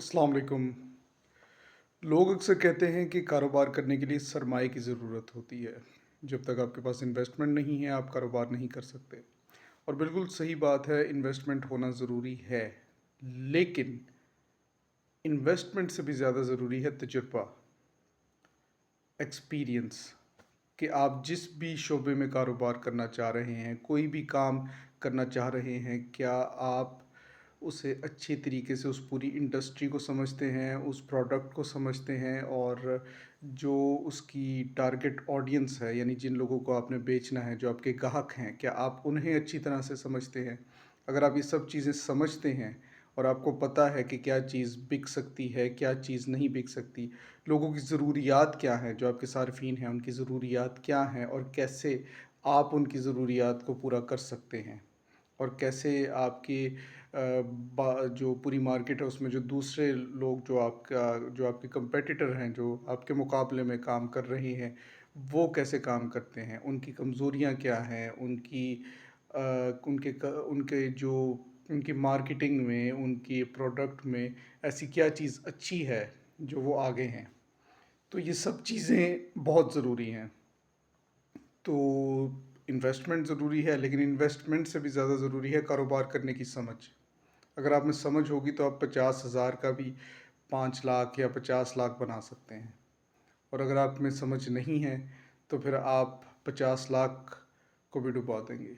अस्सलाम वालेकुम। लोग अक्सर कहते हैं कि कारोबार करने के लिए सरमाए की ज़रूरत होती है। जब तक आपके पास इन्वेस्टमेंट नहीं है, आप कारोबार नहीं कर सकते। और बिल्कुल सही बात है, इन्वेस्टमेंट होना ज़रूरी है। लेकिन इन्वेस्टमेंट से भी ज़्यादा ज़रूरी है तजुर्बा, एक्सपीरियंस कि आप जिस भी शोबे में कारोबार करना चाह रहे हैं, कोई भी काम करना चाह रहे हैं, क्या आप उसे अच्छे तरीके से उस पूरी इंडस्ट्री को समझते हैं, उस प्रोडक्ट को समझते हैं और जो उसकी टारगेट ऑडियंस है, यानी जिन लोगों को आपने बेचना है, जो आपके ग्राहक हैं, क्या आप उन्हें अच्छी तरह से समझते हैं? अगर आप ये सब चीज़ें समझते हैं और आपको पता है कि क्या चीज़ बिक सकती है, क्या चीज़ नहीं बिक सकती, लोगों की ज़रूरियात क्या हैं, जो आपके सार्फिन हैं, उनकी ज़रूरियात क्या हैं और कैसे आप उनकी ज़रूरियात को पूरा कर सकते हैं? और कैसे आपकी जो पूरी मार्केट है उसमें जो दूसरे लोग जो आपके कंपेटिटर हैं, जो आपके मुकाबले में काम कर रहे हैं, वो कैसे काम करते हैं? उनकी कमज़ोरियाँ क्या हैं? उनके जो उनकी मार्केटिंग में, उनके प्रोडक्ट में ऐसी क्या चीज़ अच्छी है, जो वो आगे हैं? तो ये सब चीज़ें बहुत ज़रूरी हैं। तो इन्वेस्टमेंट ज़रूरी है, लेकिन इन्वेस्टमेंट से भी ज़्यादा ज़रूरी है कारोबार करने की समझ। अगर आप में समझ होगी तो आप 50,000 का भी 5 लाख या 50 लाख बना सकते हैं। और अगर आप में समझ नहीं है, तो फिर आप 50 लाख को भी डुबा देंगे।